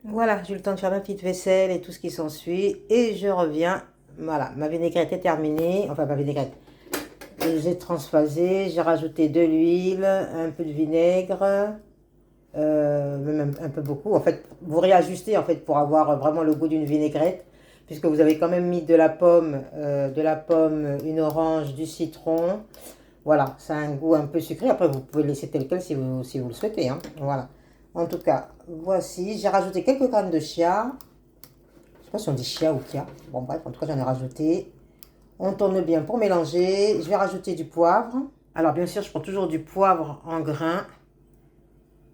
Voilà, j'ai eu le temps de faire ma petite vaisselle et tout ce qui s'ensuit. Et je reviens. Voilà, ma vinaigrette est terminée. Enfin, ma vinaigrette. J'ai transphasé, j'ai rajouté de l'huile, un peu de vinaigre, même un peu beaucoup. En fait, vous réajustez en fait pour avoir vraiment le goût d'une vinaigrette, puisque vous avez quand même mis de la pomme, une orange, du citron. Voilà, ça a un goût un peu sucré. Après, vous pouvez le laisser tel quel si vous le souhaitez, hein. Voilà. En tout cas, voici. J'ai rajouté quelques grammes de chia. Je sais pas si on dit chia ou kia. Bon, bref, en tout cas, j'en ai rajouté. On tourne bien pour mélanger. Je vais rajouter du poivre. Alors, bien sûr, je prends toujours du poivre en grains.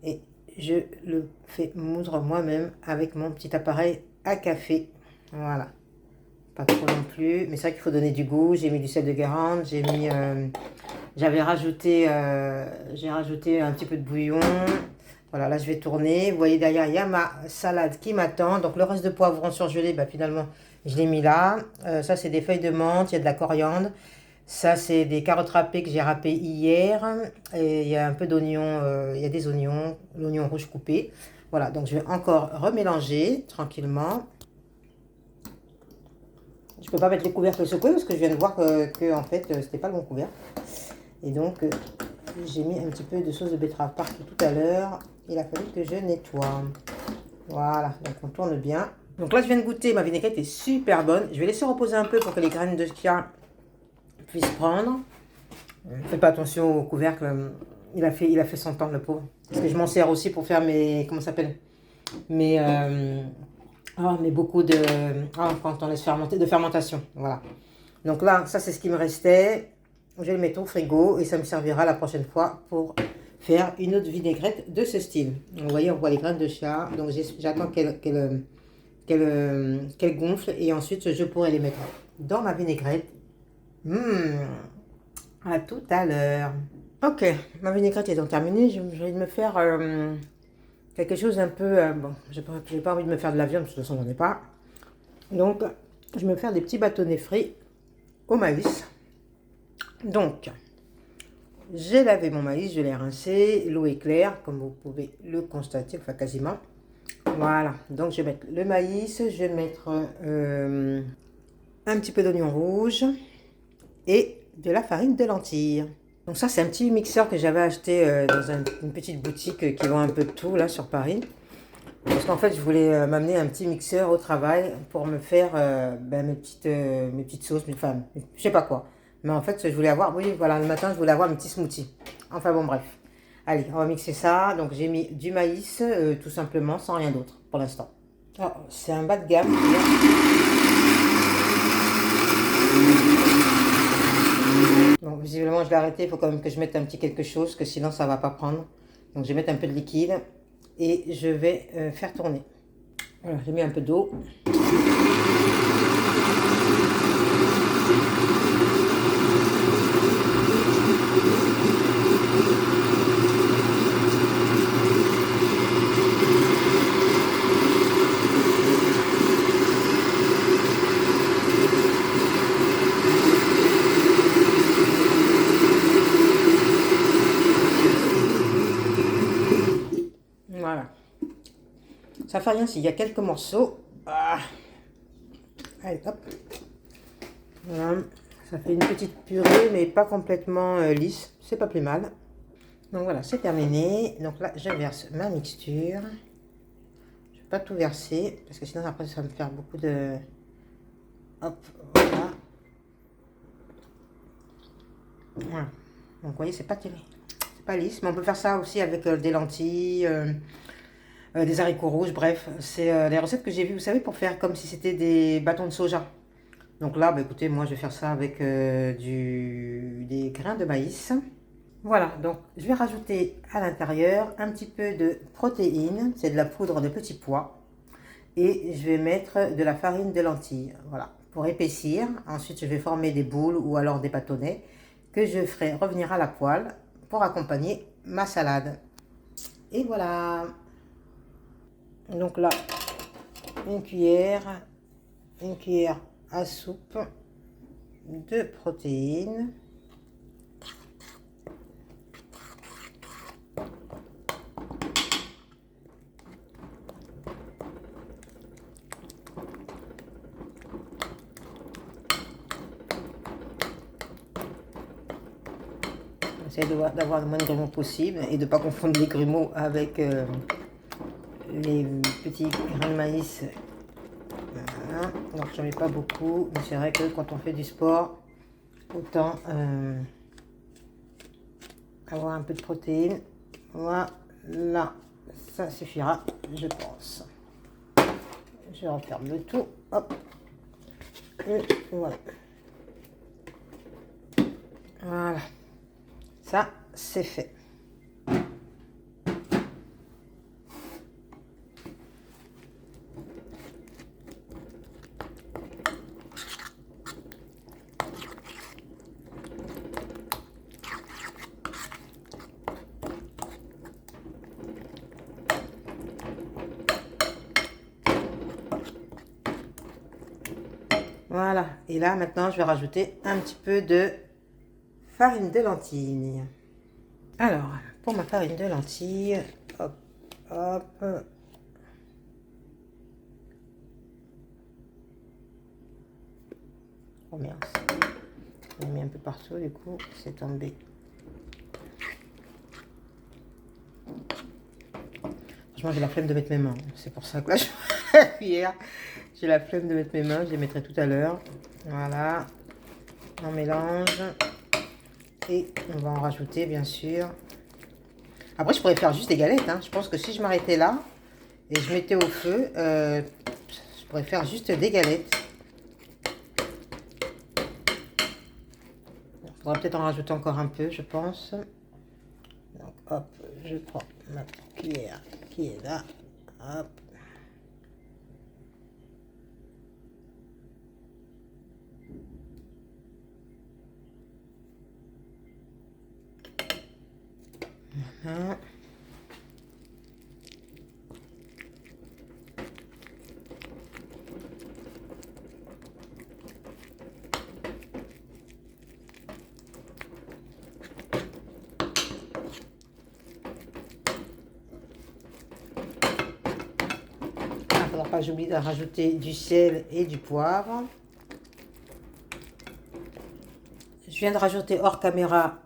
Et je le fais moudre moi-même avec mon petit appareil à café. Voilà. Pas trop non plus. Mais c'est vrai qu'il faut donner du goût. J'ai mis du sel de Guérande. J'ai rajouté un petit peu de bouillon. Voilà, là je vais tourner. Vous voyez derrière, il y a ma salade qui m'attend. Donc le reste de poivron surgelé, bah, finalement, je l'ai mis là. Ça, c'est des feuilles de menthe, il y a de la coriandre. Ça, c'est des carottes râpées que j'ai râpées hier. Et il y a un peu d'oignon, il y a des oignons, l'oignon rouge coupé. Voilà, donc je vais encore remélanger tranquillement. Je ne peux pas mettre les couvercles secoués parce que je viens de voir que en fait, c'était pas le bon couvercle. Et donc, j'ai mis un petit peu de sauce de betterave partout tout à l'heure. Il a fallu que je nettoie. Voilà, donc on tourne bien. Donc là, je viens de goûter. Ma vinaigrette est super bonne. Je vais laisser reposer un peu pour que les graines de chia puissent prendre. Faites pas attention au couvercle. Il a fait son temps, le pauvre. Parce que je m'en sers aussi pour faire mes... Comment ça s'appelle? Mes... mais beaucoup de... quand on laisse fermenter, de fermentation. Voilà. Donc là, ça, c'est ce qui me restait. Je vais le mettre au frigo et ça me servira la prochaine fois pour faire une autre vinaigrette de ce style. Donc, vous voyez, on voit les graines de chia. Donc j'attends qu'elle gonfle et ensuite je pourrai les mettre dans ma vinaigrette. À tout à l'heure. Ok, ma vinaigrette est donc terminée. Je vais me faire quelque chose un peu... bon, j'ai pas envie de me faire de la viande, de toute façon, j'en ai pas. Donc, je vais me faire des petits bâtonnets frits au maïs. Donc, j'ai lavé mon maïs, je l'ai rincé, l'eau est claire, comme vous pouvez le constater, enfin quasiment. Voilà, donc je vais mettre le maïs, je vais mettre un petit peu d'oignon rouge et de la farine de lentilles. Donc ça, c'est un petit mixeur que j'avais acheté dans une petite boutique qui vend un peu de tout, là, sur Paris. Parce qu'en fait, je voulais m'amener un petit mixeur au travail pour me faire mes petites sauces, enfin, je sais pas quoi. Mais en fait, je voulais avoir, oui, voilà, le matin, je voulais avoir mes petits smoothies. Enfin bon, bref. Allez, on va mixer ça. Donc, j'ai mis du maïs, tout simplement, sans rien d'autre, pour l'instant. Oh, c'est un bas de gamme. Bon, visiblement, je vais arrêter. Il faut quand même que je mette un petit quelque chose, que sinon, ça va pas prendre. Donc, je vais mettre un peu de liquide et je vais faire tourner. Voilà, j'ai mis un peu d'eau. Voilà. Ça fait rien s'il y a quelques morceaux. Ah. Allez, hop. Voilà. Ça fait une petite purée, mais pas complètement lisse. C'est pas plus mal. Donc voilà, c'est terminé. Donc là, je verse ma mixture. Je ne vais pas tout verser, parce que sinon après, ça va me faire beaucoup de... Hop, voilà. Voilà. Donc vous voyez, c'est pas terrible. C'est pas lisse, mais on peut faire ça aussi avec des lentilles, des haricots rouges, bref. C'est les recettes que j'ai vues, vous savez, pour faire comme si c'était des bâtons de soja. Donc là, bah, écoutez, moi je vais faire ça avec des grains de maïs. Voilà, donc je vais rajouter à l'intérieur un petit peu de protéines, c'est de la poudre de petits pois. Et je vais mettre de la farine de lentilles, voilà, pour épaissir. Ensuite, je vais former des boules ou alors des bâtonnets que je ferai revenir à la poêle pour accompagner ma salade. Et voilà. Donc là, une cuillère à soupe de protéines. J'essaie d'avoir le moins de grumeaux possible et de ne pas confondre les grumeaux avec les petits grains de maïs. Voilà. Donc j'en mets pas beaucoup, mais c'est vrai que quand on fait du sport, autant avoir un peu de protéines. Voilà, ça suffira, je pense. Je referme le tout, hop, et voilà. Voilà, ça c'est fait. Voilà, et là maintenant je vais rajouter un petit peu de farine de lentilles. Alors, pour ma farine de lentilles, hop, hop. Oh merde, j'ai mis un peu partout, du coup, c'est tombé. Franchement, j'ai la flemme de mettre mes mains. C'est pour ça que là, je la cuillère. J'ai la flemme de mettre mes mains, je les mettrai tout à l'heure. Voilà, on mélange. Et on va en rajouter, bien sûr. Après, je pourrais faire juste des galettes. Hein. Je pense que si je m'arrêtais là et je mettais au feu, je pourrais faire juste des galettes. Il faudra peut-être en rajouter encore un peu, je pense. Donc, hop, je prends ma cuillère qui est là. Hop. Voilà. Pas j'oublie de rajouter du sel et du poivre. Je viens de rajouter hors caméra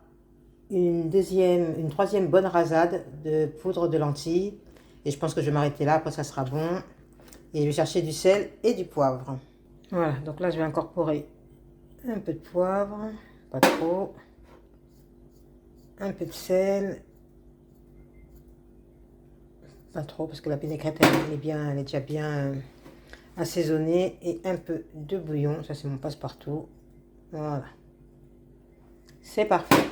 une troisième bonne rasade de poudre de lentilles. Et je pense que je vais m'arrêter là, après ça sera bon. Et je vais chercher du sel et du poivre. Voilà, donc là je vais incorporer un peu de poivre, pas trop. Un peu de sel. Pas trop parce que la vinaigrette elle est déjà bien assaisonnée. Et un peu de bouillon, ça c'est mon passe-partout. Voilà. C'est parfait.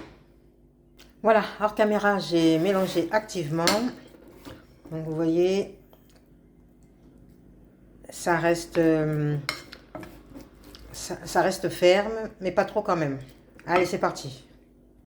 Voilà, hors caméra, j'ai mélangé activement. Donc vous voyez, ça reste ferme, mais pas trop quand même. Allez, c'est parti.